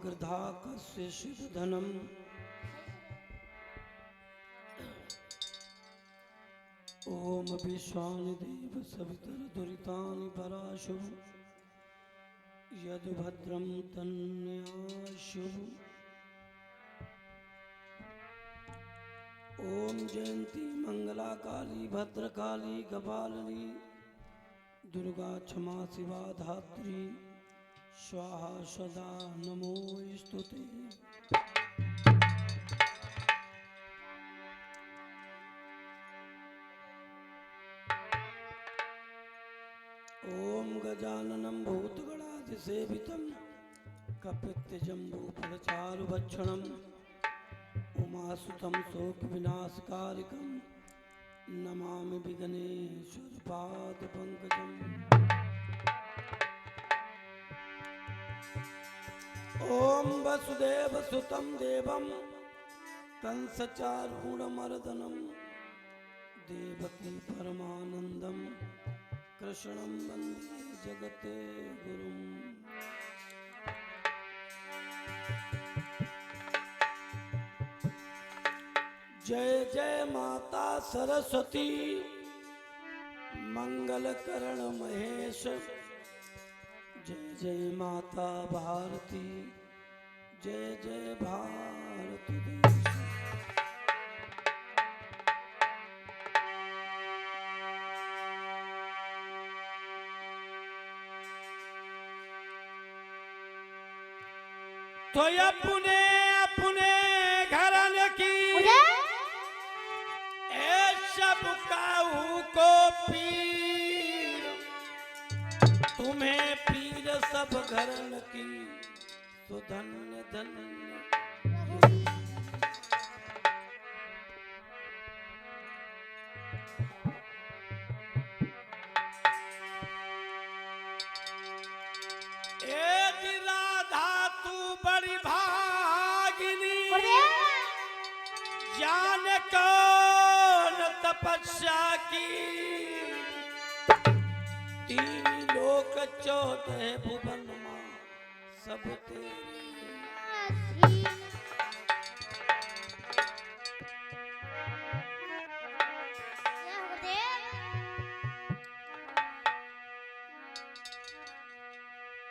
गृधाकस्य शिवधनम् ओम विश्वानि देव सवितर दुरितानि पराशु यदि भद्रं तन्याशु ओम जयंती मंगला काली भद्रकाली कपालिनी दुर्गा क्षमा शिवा धात्री स्वाहा सदा नमोस्तुते। ओम गजाननं भूतगणाधिसेवितं कपित्थजम्बूफलचारुभक्षणं उमासुतं शोकविनाशकारिकं नमामि विघ्नेश्वरपादपङ्कजम्। ओम वसुदेवसुतं देवं कंसचारूढमर्दनं देवकी परमानन्दं कृष्णं वन्दे जगते गुरुम्। जय जय माता सरस्वती मंगलकरण महेश जय जय माता भारती जय जय भारत देश। तो अपने अपने घरन की सब काहू को पीर तुम्हें पीर सब घरन की तो धन्य धन्य। एक राधा तू बड़ी भागिनी जान कौन तपस्या की 3 लोक 14 भुवन मां सब तेरी।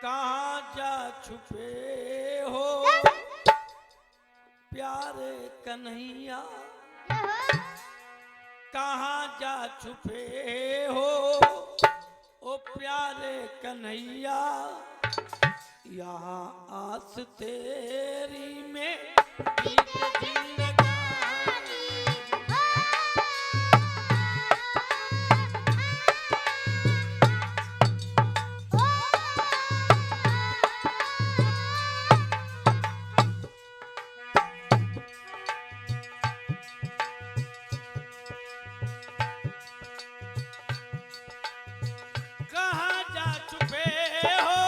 कहाँ जा छुपे हो प्यारे कन्हैया कहाँ जा छुपे हो ओ प्यारे कन्हैया यहाँ आस तेरी में बीत जिंदगानी। कहाँ जा छुपे हो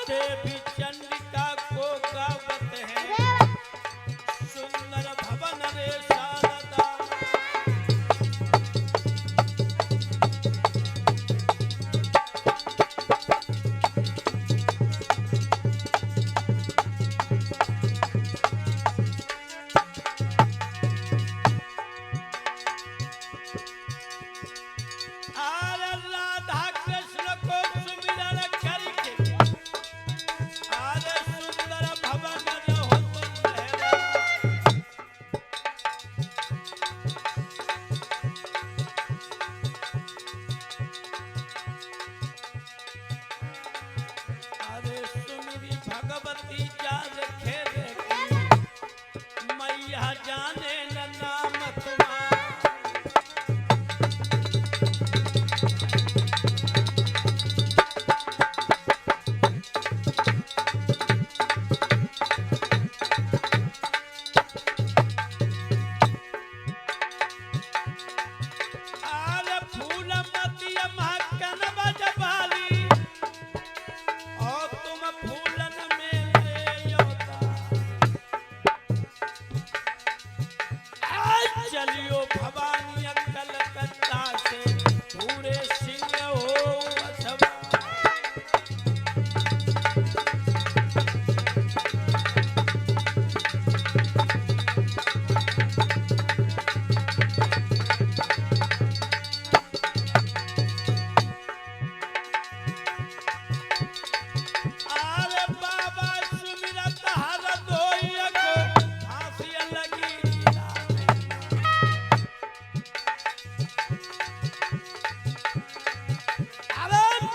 देवी चंडिका को गावत है सुंदर भवन रे शारदा। भगवती जान खेरे की मैया जाने न नाम तुम्हारा। आरे फूल मती महकन बजबाली और तुम फूलन में ले योता। आज चलियो भवानी कलकत्ता से पूरे सिंह हो अथवा।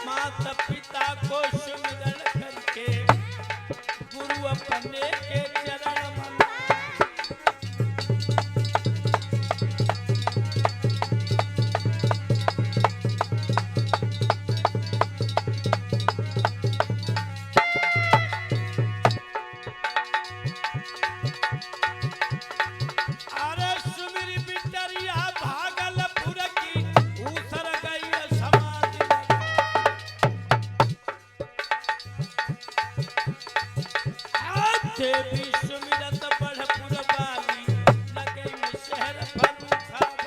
माता पिता को सुमिरन करके गुरु अपने के चरण मना। अरे सुमिर बिटरिया भागलपुर की ऊसर गई समाधि। देवी सुमिरत बढ़पुर बाली लगे शहर फरुखाबाद।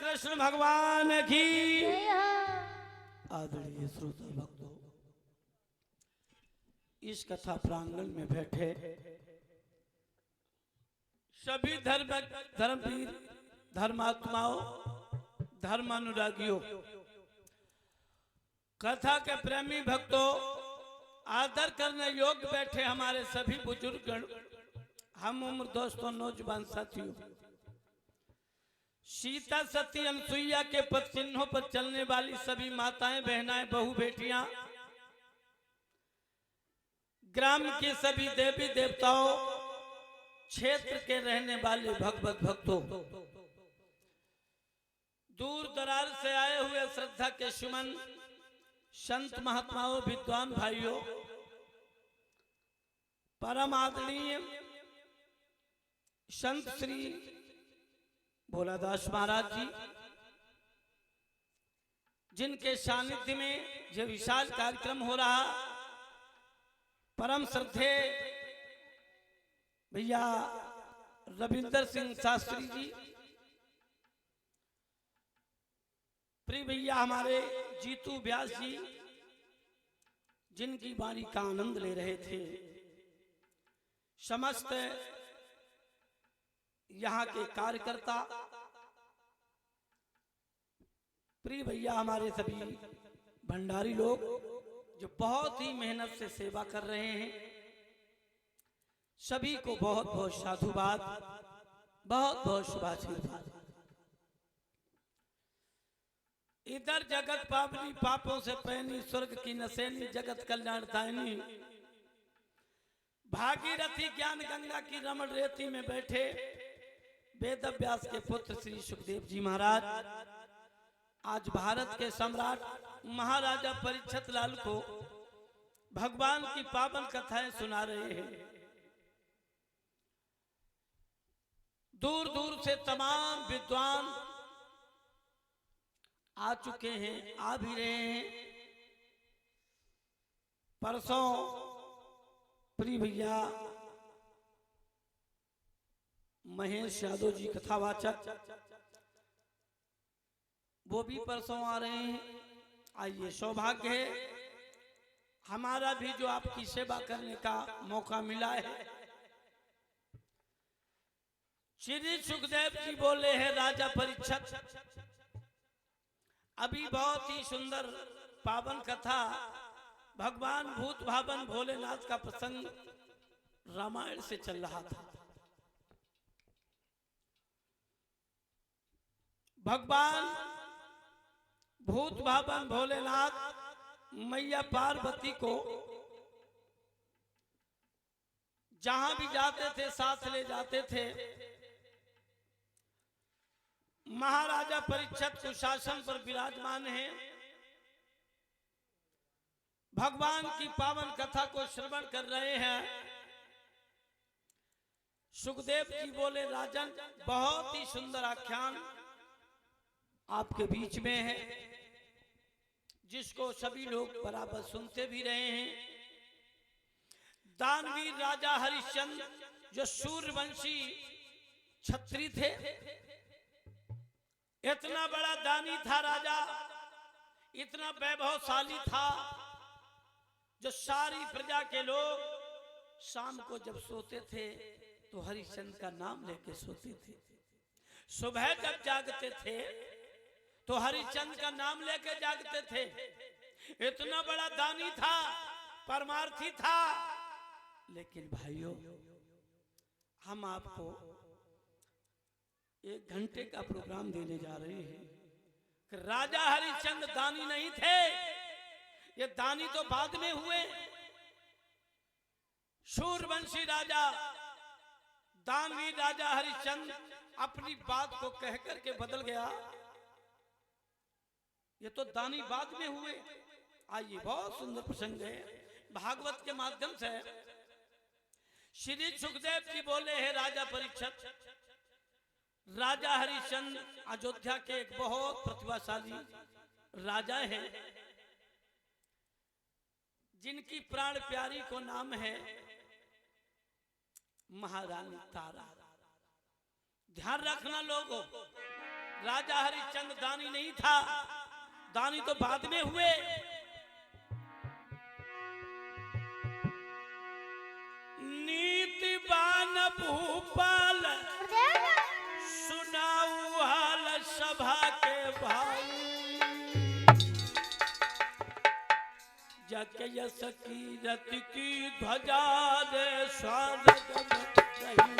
कृष्ण भगवान की। आदरणीय श्रोता भक्तों, इस कथा प्रांगण में बैठे सभी धर्मवीर धर्मात्माओं धर्म अनुरागियों, कथा के प्रेमी भक्तों, आदर करने योग्य बैठे हमारे सभी बुजुर्गगण, हम उम्र दोस्तों, नौजवान साथियों, सीता सती अनसुईया के पद चिन्हों पर चलने वाली सभी माताएं, बहनाएं, बहू, बेटियां, ग्राम के सभी देवी देवताओं, क्षेत्र के रहने वाले भगवत भक्तों, दूर दराज से आए हुए श्रद्धा के सुमन संत महात्माओं, विद्वान भाइयों, परम आदरणीय संत श्री भोलादास महाराज जी, जिनके सानिध्य में यह विशाल कार्यक्रम हो रहा, परम श्रद्धे भैया रविंदर सिंह शास्त्री जी, प्रिय भैया हमारे जीतू व्यास जी, जिनकी वाणी का आनंद ले रहे थे, समस्त यहाँ के कार्यकर्ता, प्रिय भैया हमारे सभी भंडारी लोग जो बहुत ही मेहनत से सेवा कर रहे हैं, सभी को बहुत बहुत साधुवाद, बहुत बहुत शुभाशीर्वाद। इधर जगत पावनी, पापों से पैनी, स्वर्ग की नसेनी, जगत कल्याणदायिनी, भागीरथी ज्ञान गंगा की रमण रेती में बैठे वेद व्यास के पुत्र श्री सुखदेव जी महाराज आज भारत के सम्राट महाराजा परीक्षित लाल को भगवान की पावन कथाएं सुना रहे हैं। दूर दूर से तमाम विद्वान आ चुके हैं, आ भी रहे हैं। परसों प्रिय भैया महेश यादव जी कथावाचक, वो भी परसों आ रहे हैं। आइए, सौभाग्य है हमारा भी जो आपकी सेवा करने का मौका मिला है। श्री सुखदेव जी बोले हैं राजा परीक्षित, अभी बहुत ही सुंदर पावन कथा भगवान भूत भावन भोलेनाथ का प्रसंग रामायण से चल रहा था। भगवान भूत भावन भोलेनाथ मैया पार्वती को जहां भी जाते थे साथ ले जाते थे। महाराजा परीक्षित कुशासन पर विराजमान हैं, भगवान की पावन कथा को श्रवण कर रहे हैं। सुखदेव जी बोले राजन, बहुत ही सुंदर आख्यान आपके बीच में है, जिसको सभी लोग बराबर सुनते भी रहे हैं। दानवीर राजा हरिश्चंद्र जो सूर्यवंशी क्षत्रिय थे, इतना बड़ा दानी था राजा, इतना वैभवशाली था, जो सारी प्रजा के लोग शाम को जब सोते थे तो हरिश्चंद्र का नाम लेके सोते थे। सुबह जब जागते थे तो हरिश्चंद्र का नाम लेके जागते थे। इतना बड़ा दानी था, परमार्थी था। लेकिन भाइयों, हम आपको 1 घंटे का प्रोग्राम देने जा रहे हैं कि राजा हरिश्चंद्र दानी नहीं थे, ये दानी तो बाद में हुए। सूर्यवंशी राजा दानवीर राजा हरिश्चंद्र अपनी बात को कह करके बदल गया, ये तो दानी बाद में हुए। आइए, बहुत सुंदर प्रसंग है भागवत के माध्यम से। श्री सुखदेव जी बोले हैं राजा परीक्षित, राजा हरिश्चंद्र अयोध्या के एक बहुत प्रतिभाशाली राजा हैं, जिनकी प्राण प्यारी को नाम है महारानी तारा। ध्यान रखना लोगों, राजा हरिश्चंद्र दानी नहीं था, दानी तो बाद में हुए। नीतिवान भूपाल सुनाऊ हाल सभा के भाई जके यस कीरत की ध्वजा दे स्वागत रही।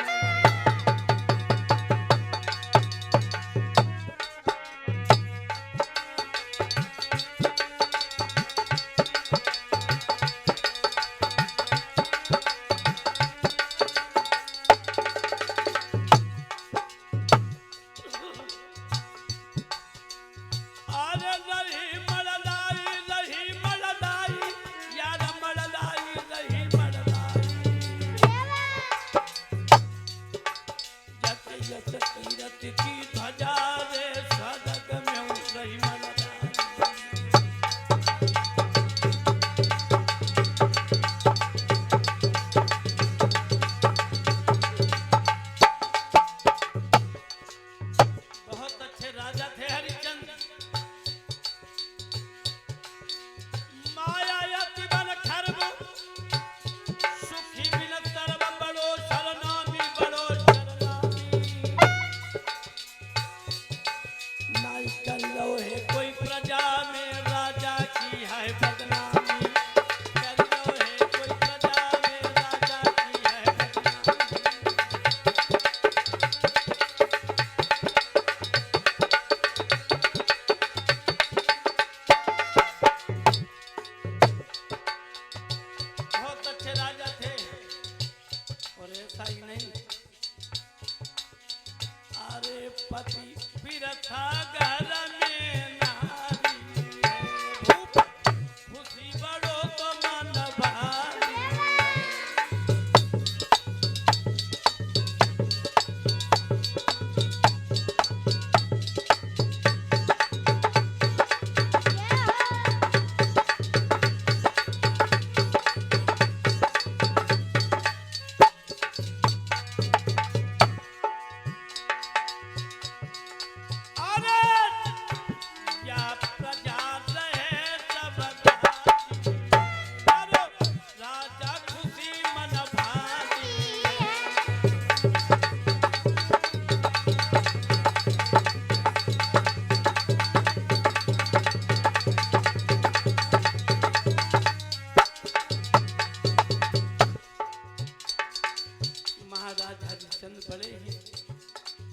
बड़े ही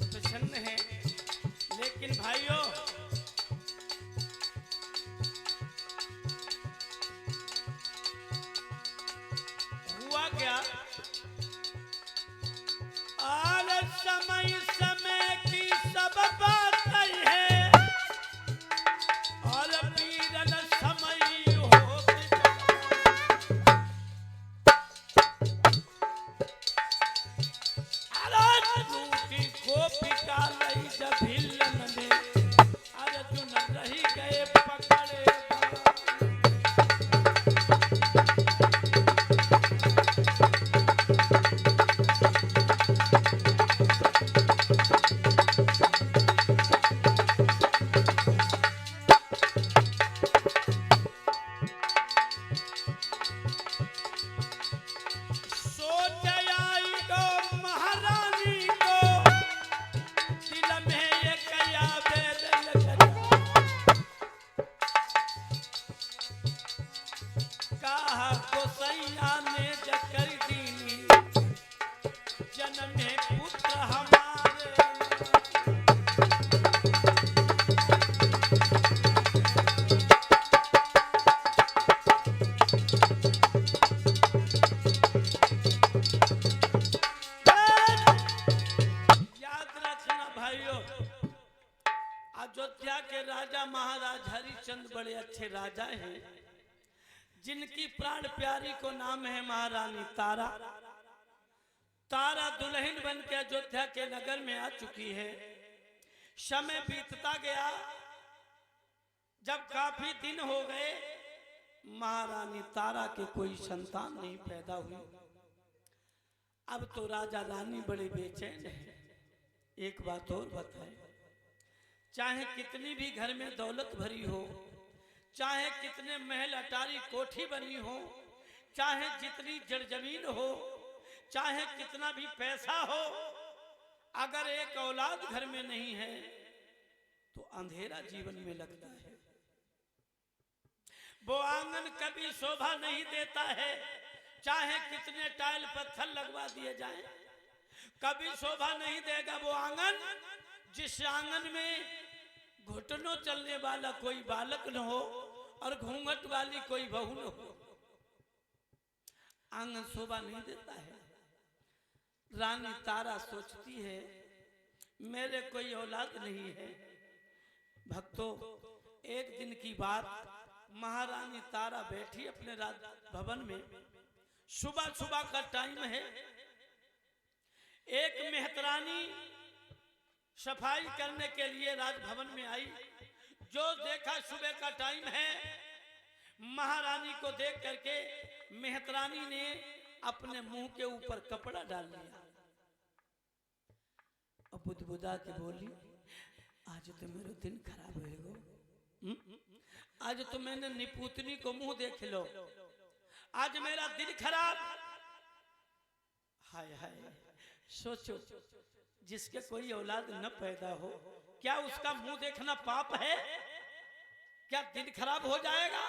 प्रसन्न हैं। लेकिन भाइयों, हुआ क्या, और समय समय की सब बात है, और पीरन समय होती रूटी को पिका लई जब हिलन में अर्जुन रही गए पकड़े। अयोध्या के राजा महाराज हरिश्चंद्र बड़े अच्छे राजा हैं, जिनकी प्राण प्यारी को नाम है महारानी तारा। तारा दुल्हन बन के अयोध्या के नगर में आ चुकी है। समय बीतता गया, जब काफी दिन हो गए, महारानी तारा के कोई संतान नहीं पैदा हुई। अब तो राजा रानी बड़े बेचैन हैं। एक बात और बताए, चाहे कितनी भी घर में दौलत भरी हो, चाहे कितने महल अटारी कोठी बनी हो, चाहे जितनी जड़ जमीन हो, चाहे कितना भी पैसा हो, अगर एक औलाद घर में नहीं है तो अंधेरा जीवन में लगता है। वो आंगन कभी शोभा नहीं देता है, चाहे कितने टाइल पत्थर लगवा दिए जाएं, कभी शोभा नहीं देगा वो आंगन जिस आंगन में घुटनों चलने वाला कोई बालक न हो और घूंघट वाली कोई बहू न हो। आंगन शोभा नहीं देता है। रानी तारा सोचती है मेरे कोई औलाद नहीं है। भक्तों, एक दिन की बात, महारानी तारा बैठी अपने राज भवन में, सुबह सुबह का टाइम है। एक मेहतरानी सफाई करने के लिए राजभवन में आई। जो देखा सुबह का टाइम है, महारानी को देख करके मेहतरानी ने अपने मुंह के ऊपर कपड़ा डाल लिया और बुदबुदा के बोली, आज तो मेरा दिन खराब होएगा। आज तो मैंने निपुतनी को मुंह देख लो, आज मेरा दिन खराब। हाय हाय, सोचो, जिसके कोई औलाद न पैदा हो, क्या उसका मुंह देखना पाप है? क्या दिन खराब हो जाएगा?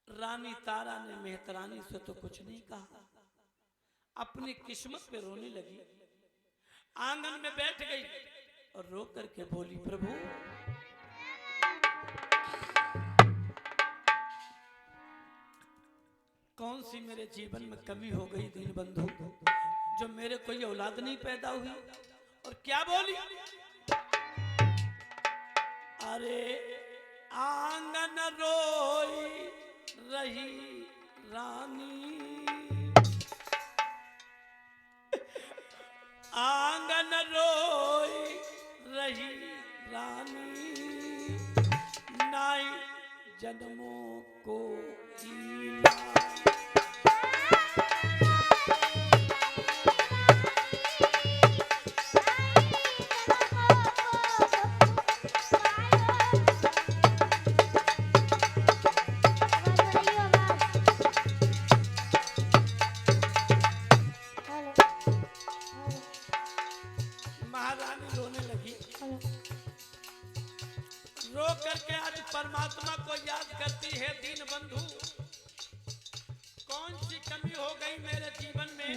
रानी तारा ने मेहतरानी से तो कुछ नहीं कहा, अपनी किस्मत पे रोने लगी। आंगन में बैठ गई और रो करके बोली, प्रभु कौन सी मेरे जीवन में कमी हो गई दीन बंधु, जो मेरे कोई औलाद नहीं पैदा हुई। और क्या बोली, अरे आंगन रोई रही रानी, आंगन रोई रही रानी, नाई जन्मों को रो करके आज परमात्मा को याद करती है। दीन बंधु, कौन सी कमी हो गई मेरे जीवन में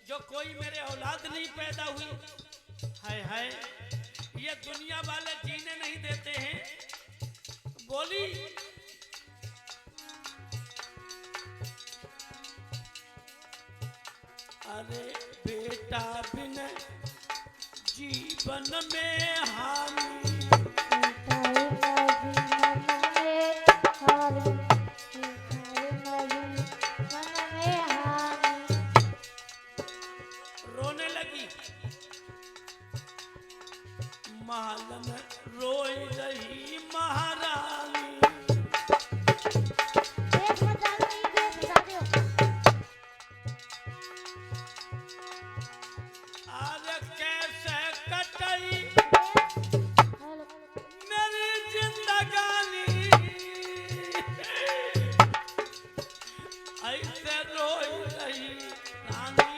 जो कोई मेरे औलाद नहीं पैदा हुई। हाय हाय, ये दुनिया वाले जीने नहीं देते हैं। बोली, अरे बेटा बिन जीवन में हानि, रोने लगी। महल में रोई रही महारानी, आज कैसे कटई मेरी जिंदगानी, ऐसे रोई रही रानी।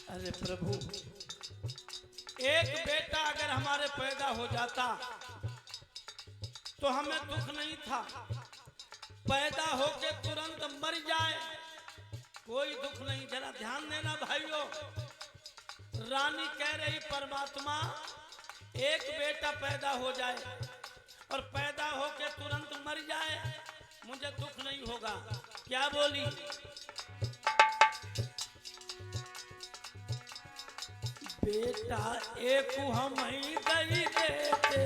अरे प्रभु, एक बेटा अगर हमारे पैदा हो जाता तो हमें दुख नहीं था, पैदा होके तुरंत मर जाए कोई दुख नहीं। जरा ध्यान देना भाइयों, रानी कह रही परमात्मा एक बेटा पैदा हो जाए और पैदा होके तुरंत मर जाए, मुझे दुख नहीं होगा। क्या बोली, बेटा एक हम ही दई देते,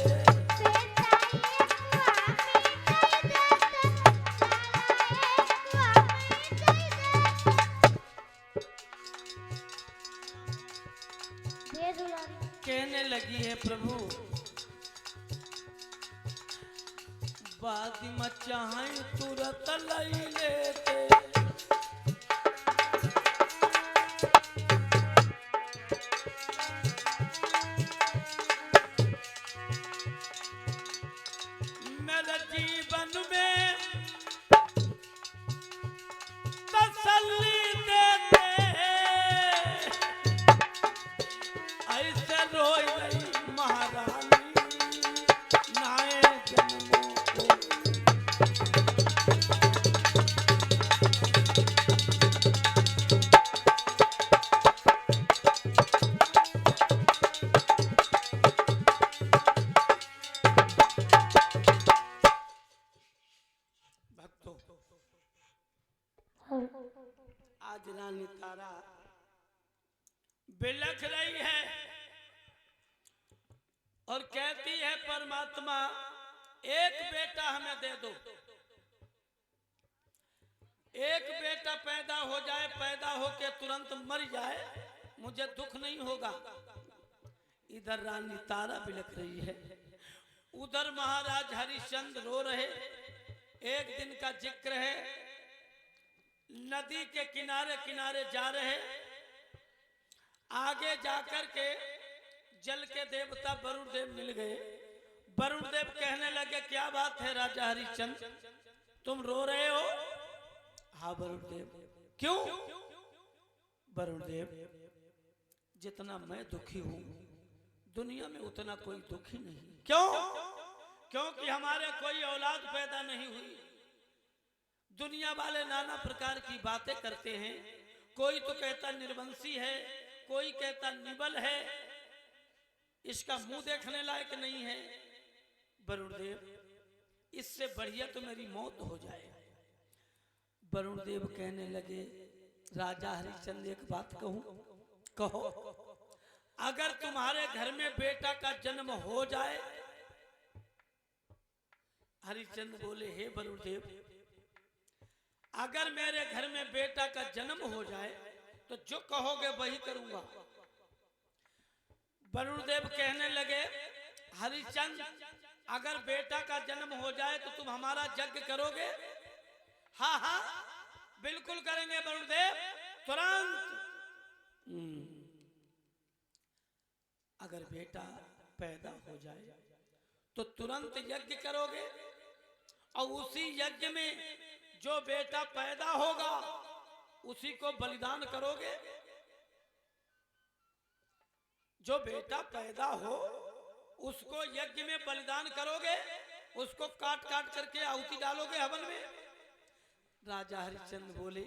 कहने लगी है प्रभु बादी मचाई तुरंत लई लेते, तारा बिलख रही है और कहती है परमात्मा एक बेटा हमें दे दो, एक बेटा पैदा हो जाए, पैदा होके तुरंत मर जाए, मुझे दुख नहीं होगा। इधर रानी तारा बिलख रही है, उधर महाराज हरिश्चंद्र रो रहे। एक दिन का जिक्र है, नदी के किनारे किनारे जा रहे, आगे जाकर के जल के देवता वरुण देव मिल गए। वरुण देव कहने लगे क्या बात है राजा हरिश्चंद्र, तुम रो रहे हो? हाँ वरुण देव। क्यों? वरुण देव जितना मैं दुखी हूं दुनिया में उतना कोई दुखी नहीं। क्यों? क्योंकि हमारे कोई औलाद पैदा नहीं हुई। दुनिया वाले नाना प्रकार की बातें करते हैं, कोई तो कहता निर्वंशी है, कोई कहता निबल है, इसका मुंह देखने लायक नहीं है। वरुण देव इससे बढ़िया तो मेरी मौत हो जाए। वरुण देव कहने लगे राजा हरिश्चंद्र एक बात कहूं? कहो। अगर तुम्हारे घर में बेटा का जन्म हो जाए। हरिश्चंद्र बोले हे वरुण देव, अगर मेरे घर में बेटा का जन्म हो जाए तो जो कहोगे वही करूंगा। वरुण देव कहने लगे हरिश्चंद्र अगर बेटा का जन्म हो जाए तो तुम हमारा यज्ञ करोगे? हाँ हाँ बिल्कुल करेंगे वरुण देव, तुरंत। अगर बेटा पैदा हो जाए तो तुरंत यज्ञ करोगे और उसी यज्ञ में जो बेटा पैदा होगा उसी को बलिदान करोगे? जो बेटा पैदा हो उसको यज्ञ में बलिदान करोगे, उसको काट काट करके आहुति डालोगे हवन में? राजा हरिश्चंद्र बोले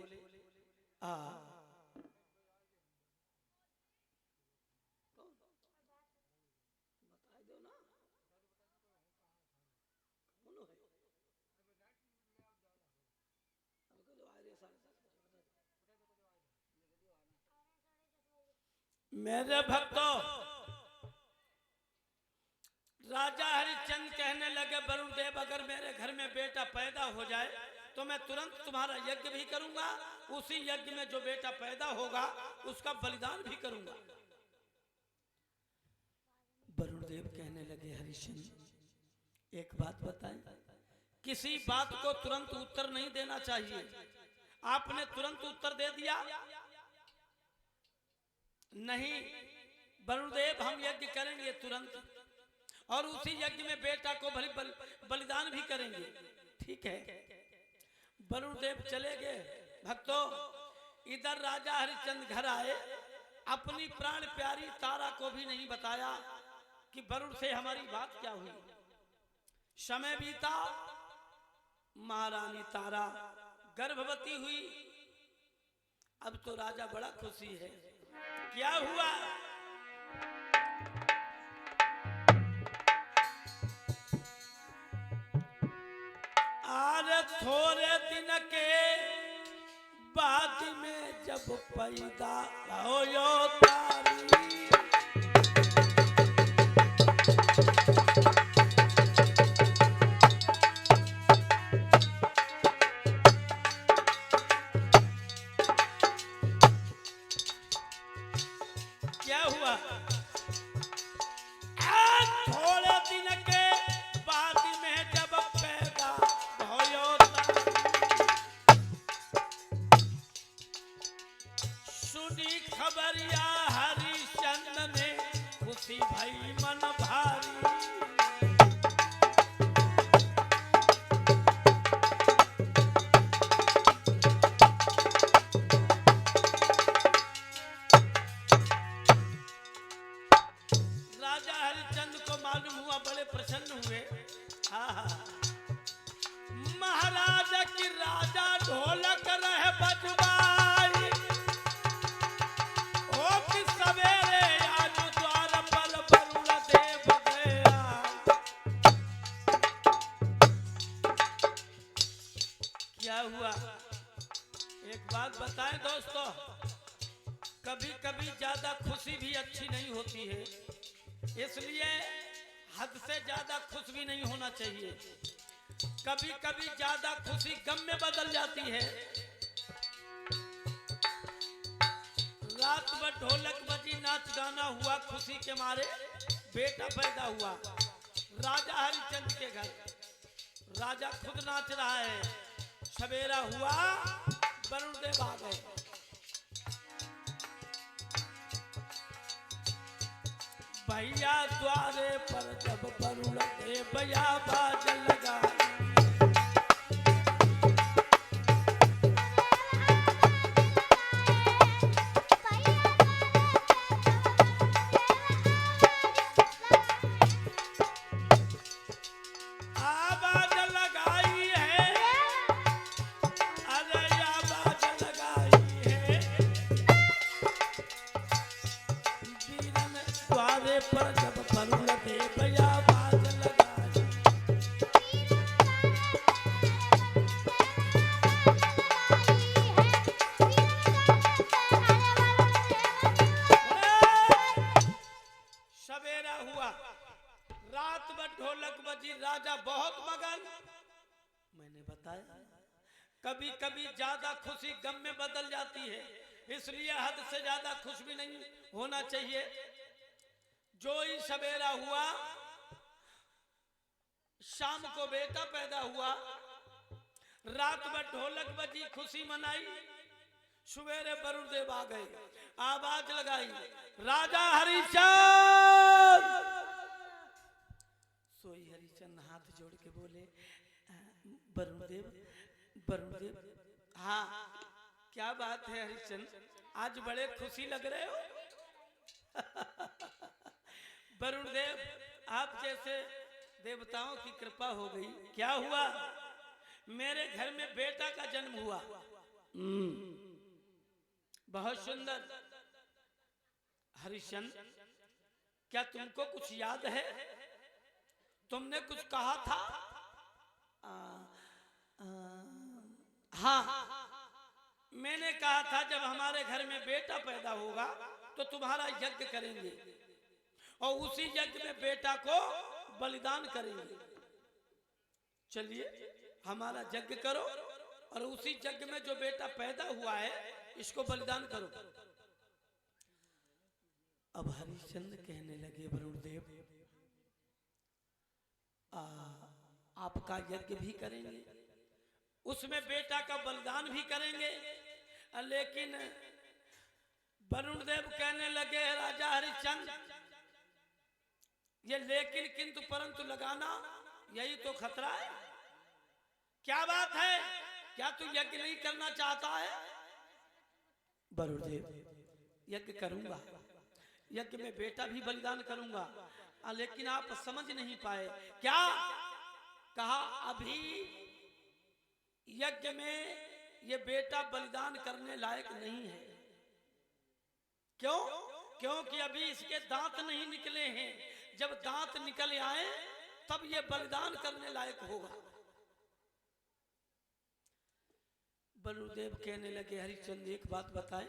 मेरे भक्तों, राजा हरिश्चंद्र कहने लगे वरुण देव अगर मेरे घर में बेटा पैदा हो जाए तो मैं तुरंत तुम्हारा यज्ञ भी करूंगा, उसी यज्ञ में जो बेटा पैदा होगा उसका बलिदान भी करूंगा। वरुण देव कहने लगे हरिश्चंद्र एक बात बताएं, किसी बात को तुरंत उत्तर नहीं देना चाहिए। आपने तुरंत उत्तर दे दिया। नहीं वरुण देव हम यज्ञ करेंगे तुरंत और उसी यज्ञ में बेटा को बलिदान भी करेंगे। ठीक है। वरुण देव चले गए। भक्तों इधर राजा हरिश्चंद्र घर आए, अपनी प्राण प्यारी तारा को भी नहीं बताया कि वरुण से हमारी बात क्या हुई। समय बीता, महारानी तारा गर्भवती हुई। अब तो राजा बड़ा खुशी है। क्या हुआ? आज थोड़े दिन के बाद में जब पैदा हो तारी, क्या हुआ? थोड़े दिन के बाद में जब पैदा हो सुनी खबरिया हरिश्चंद्र ने खुशी भई मन भारी। महाराज की राजा ढोलक रहे बजवाई, ओ कि सवेरे आज द्वार पर वरुण देव गए। ज्यादा खुशी भी अच्छी नहीं होती है, इसलिए हद से ज्यादा खुश भी नहीं होना चाहिए। कभी कभी ज्यादा खुशी गम में बदल जाती है। रात भर ढोलक बजी, नाच गाना हुआ, खुशी के मारे बेटा पैदा हुआ राजा हरिश्चंद्र के घर। राजा खुद नाच रहा है। सवेरा हुआ, वरुण देव आ गए। भैया द्वारे पर जब वरुण देव बाज लगा, कभी कभी ज्यादा खुशी गम में बदल जाती है, इसलिए हद से ज्यादा खुश भी नहीं होना चाहिए। जो ही सवेरा हुआ, शाम को बेटा पैदा हुआ, रात भर ढोलक बजी, खुशी मनाई, सवेरे वरुण देव आ गए, आवाज लगाई, राजा हरिश्चंद्र। सोई हरिश्चंद्र हाथ जोड़ के बोले, वरुण देव, वरुण देव। हाँ, क्या बात है हरिश्चंद्र, आज बड़े खुशी लग रहे हो। वरुण देव, आप जैसे देवताओं की कृपा हो गई। क्या हुआ? मेरे घर में बेटा का जन्म हुआ। बहुत सुंदर। हरिश्चंद्र, क्या तुमको कुछ याद है? तुमने कुछ कहा था। हाँ, मैंने कहा था जब हमारे घर में बेटा पैदा होगा तो तुम्हारा यज्ञ करेंगे और उसी यज्ञ में बेटा को बलिदान करेंगे। चलिए, हमारा यज्ञ करो और उसी यज्ञ में जो बेटा पैदा हुआ है इसको बलिदान करो। अब हरिश्चंद्र कहने लगे, वरुण देव, आपका यज्ञ भी करेंगे, उसमें बेटा का बलिदान भी करेंगे, लेकिन वरुण देव कहने लगे, राजा हरिश्चंद्र, ये लेकिन किंतु परंतु लगाना, यही तो खतरा है। क्या बात है? क्या तू यज्ञ नहीं करना चाहता है? वरुण देव, यज्ञ करूंगा, यज्ञ में बेटा भी बलिदान करूंगा, लेकिन आप समझ नहीं पाए। क्या कहा? अभी यज्ञ में ये बेटा बलिदान करने लायक नहीं है। क्यों? क्योंकि अभी इसके दांत नहीं निकले हैं। जब दांत निकल आए तब ये बलिदान करने लायक होगा। वरुणदेव कहने लगे, हरिश्चंद्र एक बात बताएं,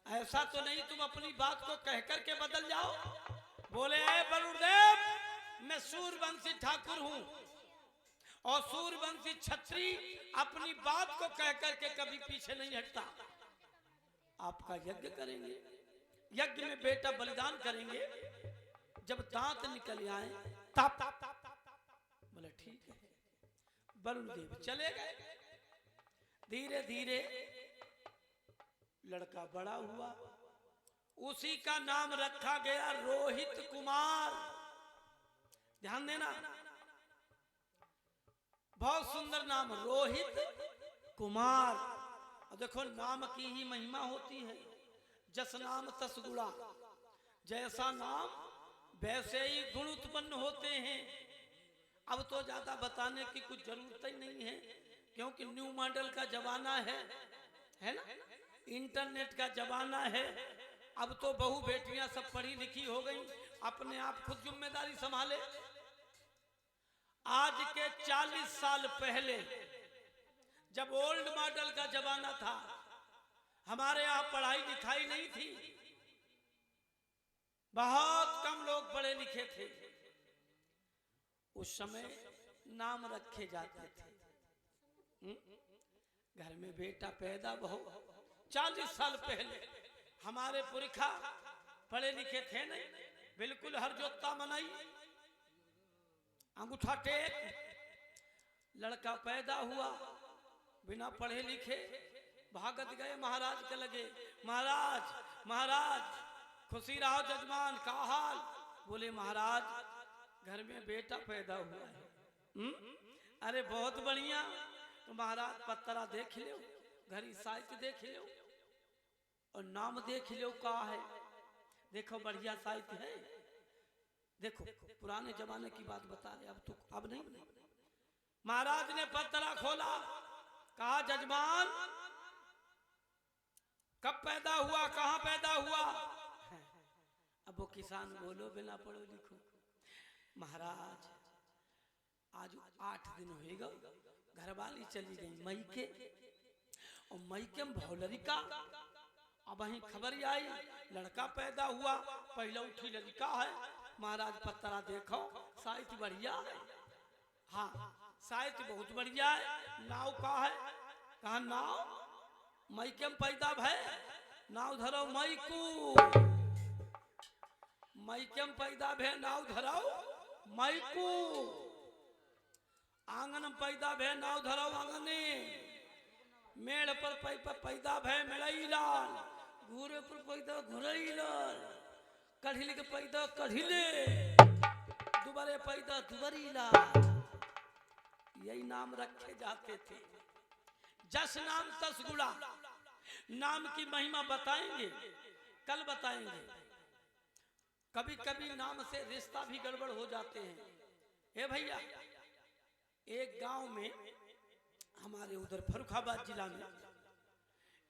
ऐसा तो नहीं तुम अपनी बात को कह करके बदल जाओ। बोले, वरुणदेव, मैं सूर्यवंशी ठाकुर हूं और सूर्यवंशी छत्री अपनी बात को कह करके कभी पीछे नहीं हटता। आपका यज्ञ करेंगे, यज्ञ में बेटा बलिदान करेंगे, जब दांत निकल आए तब। बोले ठीक है। वरुणदेव चले गए। धीरे धीरे लड़का बड़ा हुआ, उसी का नाम रखा गया रोहित कुमार। ध्यान देना, बहुत सुंदर नाम, रोहित कुमार। और देखो, नाम की ही महिमा होती है। जस नाम तस गुणा, जैसा नाम वैसे ही गुण उत्पन्न होते हैं। अब तो ज्यादा बताने की कुछ जरूरत ही नहीं है, क्योंकि न्यू मॉडल का जमाना है ना, इंटरनेट का जमाना है। अब तो बहू बेटियां सब पढ़ी लिखी हो गई, अपने आप खुद जिम्मेदारी संभाले। आज के 40 साल पहले जब ओल्ड मॉडल का जमाना था, हमारे यहाँ पढ़ाई लिखाई नहीं थी, बहुत कम लोग पढ़े लिखे थे। उस समय नाम रखे जाते थे। घर में बेटा पैदा हो, 40 साल पहले हमारे पुरखा पढ़े लिखे थे नहीं, बिल्कुल हर जोता मनाई, अंगूठा टेक, लड़का पैदा हुआ बिना पढ़े लिखे, भागत गए महाराज के लगे, महाराज महाराज खुशी रहो जजमान, का हाल? बोले महाराज घर में बेटा पैदा हुआ है। अरे बहुत बढ़िया, तो महाराज पत्रा देख लो, घरी साहित्य देख लो और नाम देख लो का है। देखो बढ़िया साहित्य है, देखो पुराने जमाने की बात बता रहे, अब नहीं। महाराज ने पत्रा खोला, कहा जजमान कब पैदा हुआ, कहां पैदा हुआ? अब वो किसान बोलो बिना पढ़ो लिखो, महाराज आज 8 दिन होएगा, घरवाली चली गई मैके, और मैके में भौलरिका, अब वहीं खबर आई लड़का पैदा हुआ, पहले उठी लड़का है। महाराज पत्रा देखो, साहित्य बढ़िया है, हाँ साहित्य बहुत बढ़िया है। नाव का है? कहा नाव मैके में पैदा भय, नाव धरो मैकू, मैके में पैदा भय, नाव धरो मैकू, आंगन में पैदा भय, नाव धरो आंगने, मेड़ पर पैदा भय मेड़ई लाल, घूरे पर पैदा घुरई लाल, कढ़िल के पैदा कढ़िले, दुबरे पैदा दुबरी लाल, यही नाम रखे जाते थे। जस नाम तस गुणा, नाम की महिमा बताएंगे, कल बताएंगे। कभी कभी नाम से रिश्ता भी गड़बड़ हो जाते हैं। हे भैया, एक गांव में, हमारे उधर फर्रुखाबाद जिला में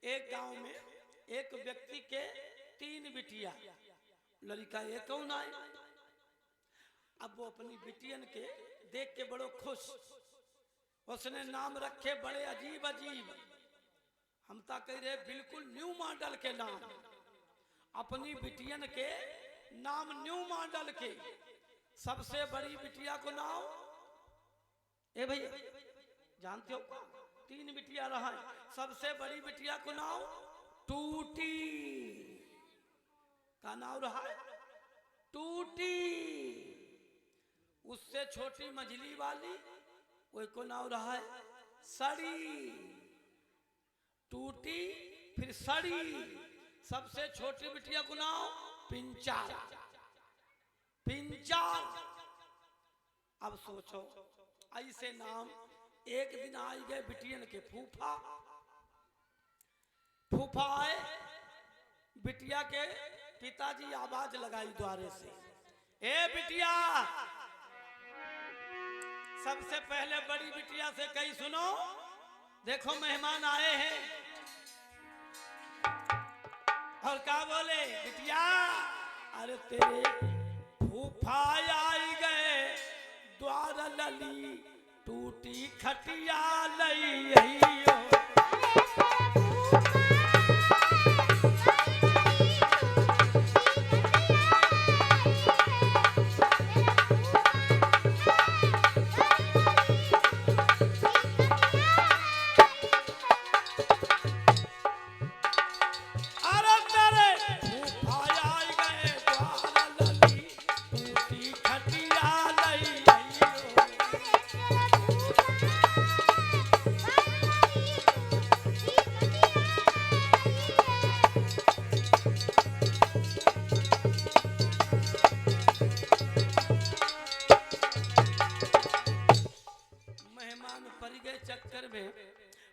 एक गांव में एक व्यक्ति के 3 बिटिया, लड़का एक कौन आए। अब वो अपनी बिटियन के देख के बड़ो खुश, उसने नाम रखे बड़े अजीब अजीब, हम ता कह रहे बिल्कुल न्यू मॉडल के नाम, अपनी बिटियन के नाम न्यू मॉडल के। सबसे बड़ी बिटिया को नाम, ए भैया जानते हो 3 बिटिया रहा है, सबसे बड़ी बिटिया को नाम टूटी, का नाम रहा है टूटी। उससे छोटी मझली वाली वो को नाम रहा है सड़ी, टूटी फिर सड़ी। सबसे छोटी बिटिया को नाम पिंचार, पिंचार। अब सोचो ऐसे नाम। एक दिन आई गए बिटियन के फूफा, फूफा आए, बिटिया के पिताजी आवाज लगाई द्वारे से, ए बिटिया। सबसे पहले बड़ी बिटिया से कही सुनो, देखो मेहमान आए हैं। और क्या बोले बिटिया? अरे तेरे फूफा आई गए द्वार लली, टूटी खटिया लई हो।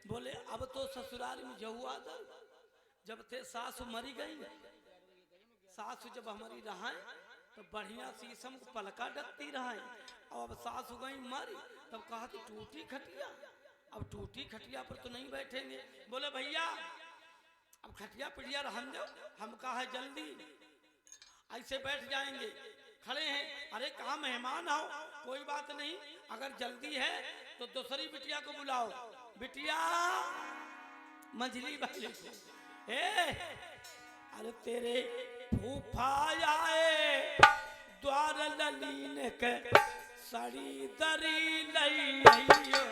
बोले अब तो ससुराल में जहुआ दल, जब थे सासु मरी गई, सासु जब हमारी रहा तो बढ़िया शीशम को पलका डकती रहा, और अब सासु गई मरी, तब कहा कि टूटी खटिया, अब टूटी खटिया पर तो नहीं बैठेंगे। बोले भैया अब खटिया पिटिया रहन दो, हम कहा है जल्दी ऐसे बैठ जाएंगे, खड़े हैं। अरे कहा मेहमान आओ, कोई बात नहीं, अगर जल्दी है तो दूसरी बिटिया को बुलाओ। बिटिया मंझली वाली को, अरे तेरे फूफा आए द्वार ललीन के सड़ी दरी लई आइयो।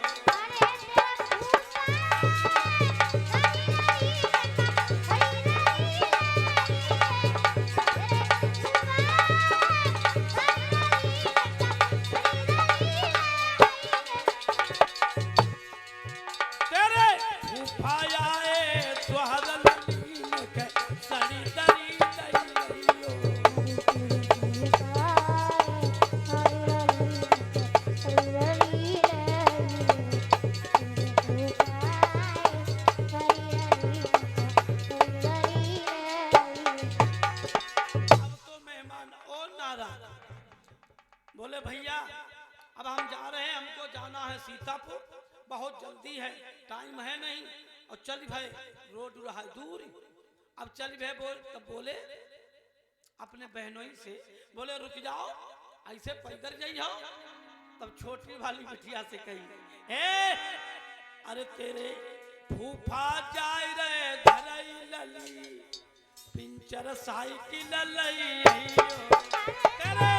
बोले भैया अब हम जा रहे हैं, हमको जाना है सीतापुर, बहुत जल्दी है, टाइम है नहीं। और चल भाई रोड रहा दूर, अब चल भाई बोल। तब बोले अपने बहनों से बोले रुक जाओ, ऐसे पैदल जाइयो। तब छोटी वाली बिटिया से कही अरे तेरे फूफा जाए रे धरई लली पिंचर साइकिल लई तेरे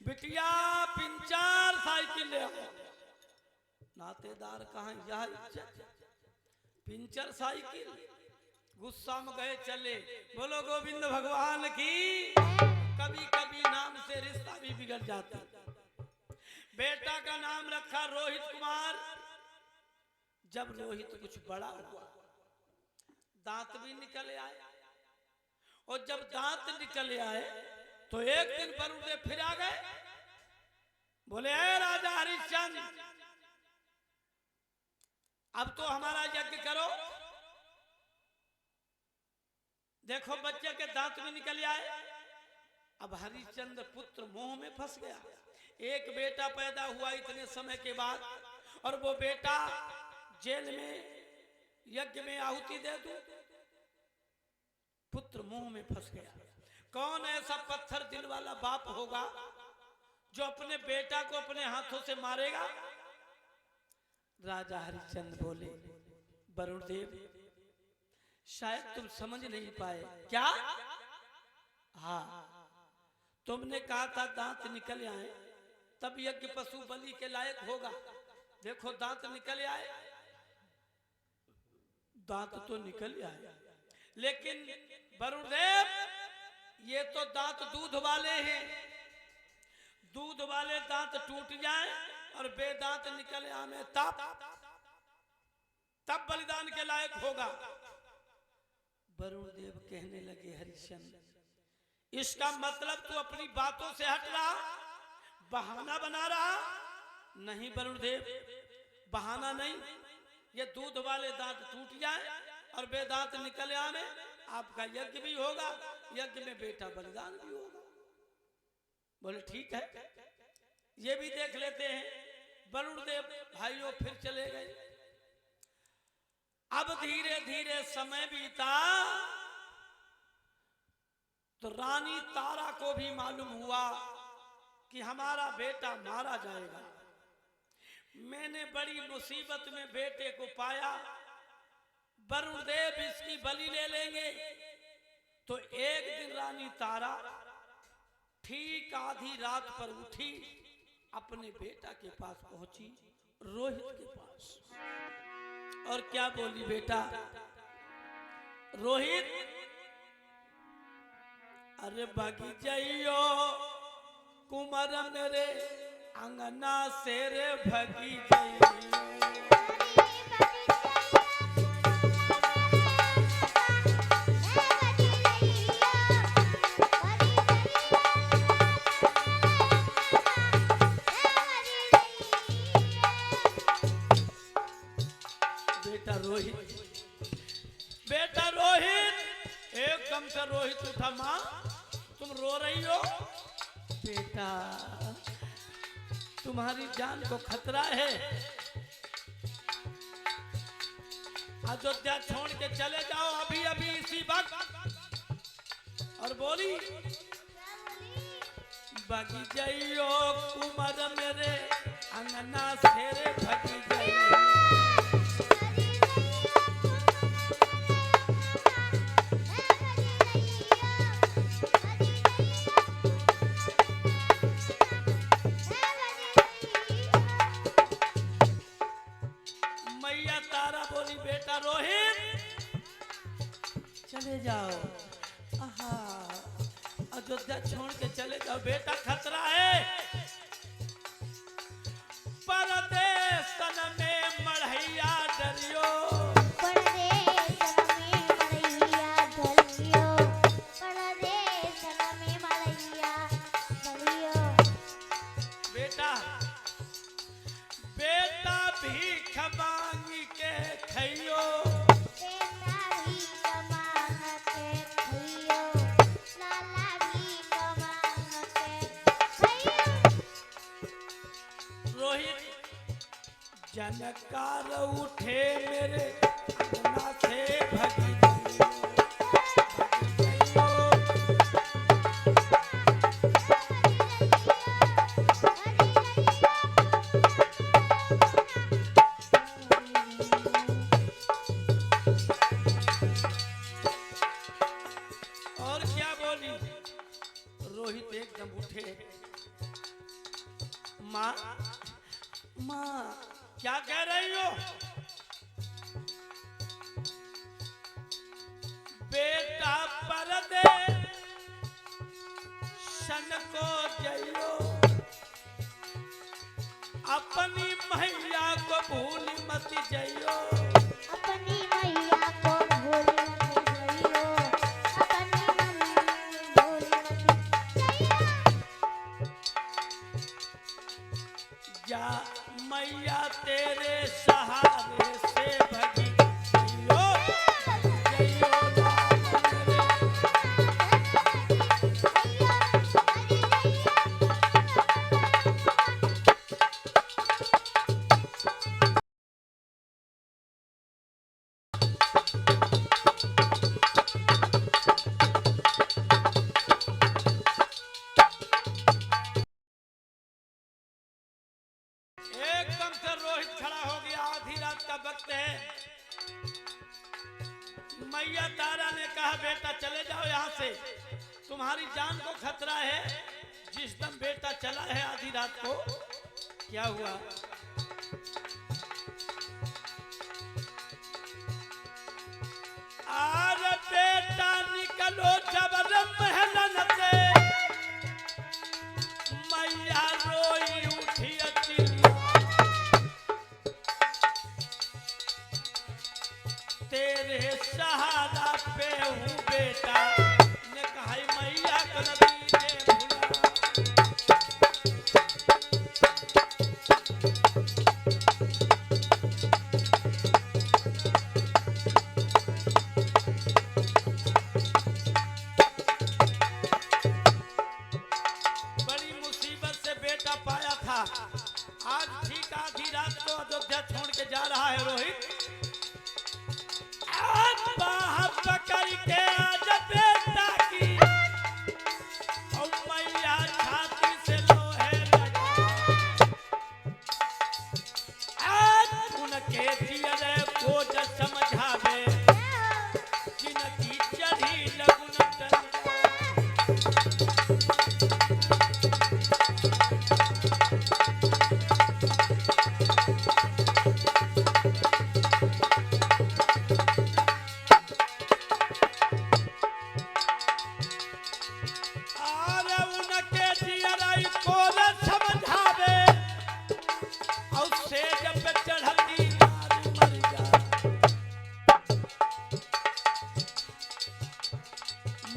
बिटिया पिंचर साइकिल ले आओ। नातेदार कहाँ यह पिंचर साइकिल, गुस्सा में गए चले। बोलो गोविंद भगवान की। कभी कभी नाम से रिश्ता भी बिगड़ जाता। बेटा का नाम रखा रोहित कुमार। जब रोहित कुछ बड़ा हुआ दांत भी निकल आए, और जब दांत निकल आए तो एक दिन वरुण फिर आ गए। बोले राजा हरिश्चंद्र अब तो हमारा यज्ञ करो। देखो बच्चे के दांत भी निकल आए। अब हरिश्चंद्र पुत्र मोह में फंस गया। एक बेटा पैदा हुआ इतने समय के बाद, और वो बेटा जेल में यज्ञ में आहुति दे दूं। पुत्र मोह में फंस गया। कौन ऐसा पत्थर दिल वाला बाप होगा जो अपने बेटा को अपने हाथों से मारेगा? राजा हरिश्चंद्र बोले वरुण देव शायद तुम समझ नहीं पाए। क्या? हाँ, तुमने कहा था दांत निकल आए तब यज्ञ पशु बलि के लायक होगा। देखो दांत निकल आए, दांत तो निकल आए, लेकिन वरुण देव ये तो दांत दूध वाले हैं। दूध वाले दांत टूट जाए और बेदांत निकल आए तब बलिदान के लायक होगा। वरुण देव कहने लगे हरिश्चंद्र इसका मतलब तू अपनी बातों से हट रहा, बहाना बना रहा। नहीं वरुण देव, बहाना नहीं। ये दूध वाले दांत टूट जाए और बेदांत निकल आए, आपका यज्ञ भी होगा, यज्ञ में बेटा बलिदान भी होगा। बोले ठीक है, ये भी देख लेते हैं। वरुण देव भाइयों फिर चले गए। अब धीरे धीरे समय बीता तो रानी तारा को भी मालूम हुआ कि हमारा बेटा मारा जाएगा। मैंने बड़ी मुसीबत में बेटे को पाया, वरुण देव इसकी बलि ले लेंगे। तो एक दिन रानी तारा ठीक आधी रात पर उठी, अपने बेटा के पास पहुंची, रोहित के पास, और क्या बोली? बेटा रोहित, अरे भागी जाइयो कुमार मेरे अंगना से रे भागी जाइयो। बेटा रोहित एक एकदम से रोहित उठा। माँ तुम रो रही हो? बेटा तुम्हारी जान को खतरा है, अयोध्या छोड़ के चले जाओ अभी अभी इसी वक्त। और बोली बगी जाइयो कुमार मेरे अंगना सेरे भगी जाइयो। मैया तारा बोली बेटा रोहित चले जाओ, आहा अयोध्या छोड़ के चले जाओ बेटा, खतरा है। परदेश में मढ़ैया डरियो, परदेश में मढ़ैया डरियो, परदेश में मढ़ैया डरियो। बेटा बेटा भीख मांगी के खइयो, बेटा भी कमांग के खइयो, लाला भी कमांग के खइयो। रोहित जनकार उठे मेरे अंगना से भगी जाइयो, भगी जाइयो। और क्या बोली? रोहित एकदम उठे। माँ माँ क्या कह रही हो? बेटा परदेश को जइयो, अपनी मैया को भूल मत जइयो, अपनी मैया को भूल मत जइयो, अपनी मम्मी भूल मत जइयो। जा मैया तेरे सहारे से भगी जइयो, जइयो लाल मेरे। एकदम से रोहित खड़ा हो गया। आधी रात का वक्त है। मैया तारा ने कहा बेटा चले जाओ यहाँ से, तुम्हारी जान को खतरा है। जिस दम बेटा चला है आधी रात को, क्या हुआ? आर बेटा निकलो जबर महलन से, मैया रोई उठी अचिलिया, तेरे सहारा पे हूँ बेटा, ने कहा मैया कर दीजिए भुला। बड़ी मुसीबत से बेटा पाया था। आज ठीक आधी रात को अयोध्या छोड़ के जा रहा है रोहित। आज बाहर पकड़ के आज बेटा की, और मैया छाती से लोहे लगा। आज उनके जियरे को जो समझावे, जिनकी चढ़ी लगुन डंडा।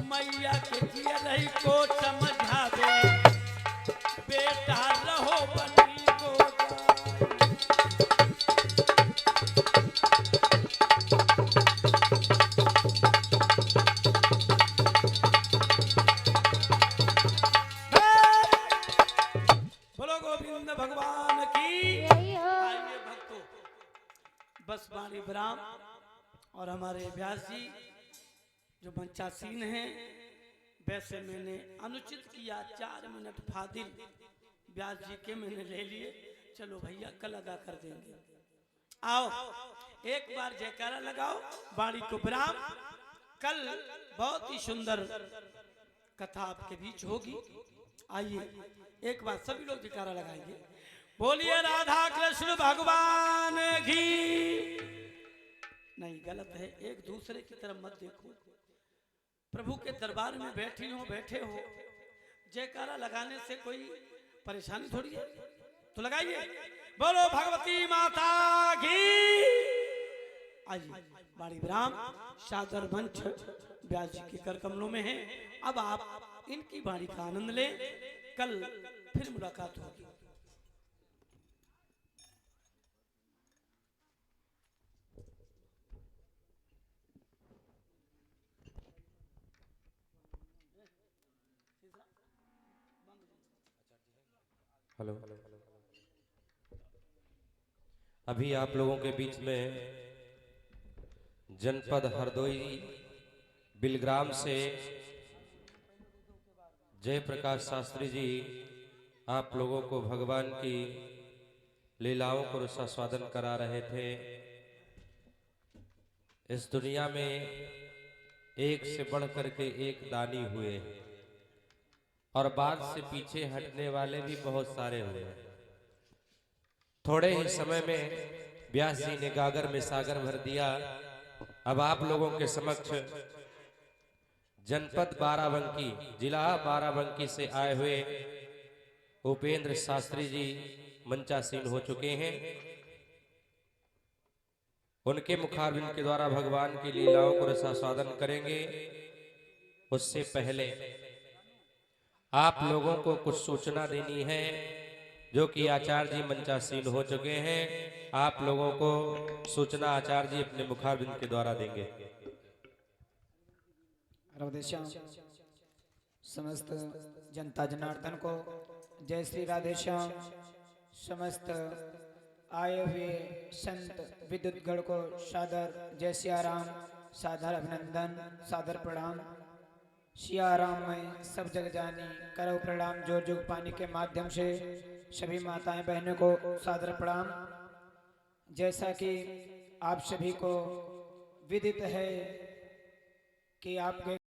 मैया के जिया रही को समझावे, बेटा रहो बनी को जाए। हमारे व्यास जी जो मंचासीन हैं, वैसे मैंने अनुचित किया, 4 मिनट फादिल व्यास जी के मैंने ले लिए। चलो भैया कल अदा कर देंगे। आओ एक बार जयकारा लगाओ, वाणी को विराम। कल बहुत ही सुंदर कथा आपके बीच होगी। आइए एक बार सभी लोग जयकारा लगाएंगे। बोलिए राधा कृष्ण भगवान की। नहीं गलत है, एक दूसरे की तरफ मत देखो। प्रभु के दरबार में बैठे हो, जयकारा लगाने से कोई परेशानी थोड़ी है, तो लगाइए। बोलो भगवती माता की। आइए बाड़ी विराम, सादर मंच व्यास जी के कर कमलों में है। अब आप इनकी वाणी का आनंद लें, कल फिर मुलाकात होगी। हेलो, अभी आप लोगों के बीच में जनपद हरदोई बिलग्राम से जयप्रकाश शास्त्री जी आप लोगों को भगवान की लीलाओं को रसास्वादन करा रहे थे। इस दुनिया में एक से बढ़कर के एक दानी हुए और बाद से पीछे हटने वाले भी बहुत सारे हुए। थोड़े ही समय में व्यास जी ने गागर में सागर भर दिया। अब आप लोगों के समक्ष जनपद बाराबंकी, जिला बाराबंकी से आए हुए उपेंद्र शास्त्री जी मंचासीन हो चुके हैं। उनके मुखारबिंद के द्वारा भगवान की लीलाओं को रसास्वादन करेंगे। उससे पहले आप लोगों को कुछ सूचना देनी है, जो कि आचार्य जी मंचासीन हो चुके हैं। आप लोगों को सूचना आचार्य जी अपने मुखारबिंद के द्वारा देंगे। राधेश्याम समस्त जनता जनार्दन को जय श्री राधेश्याम। समस्त आए हुए संत विद्युतगढ़ को सादर जय सियाराम, सादर अभिनंदन, सादर प्रणाम। सियाराम में सब जग जानी, करो प्रणाम जोर जुग पानी के माध्यम से सभी माताएं बहनों को सादर प्रणाम। जैसा कि आप सभी को विदित है कि आपके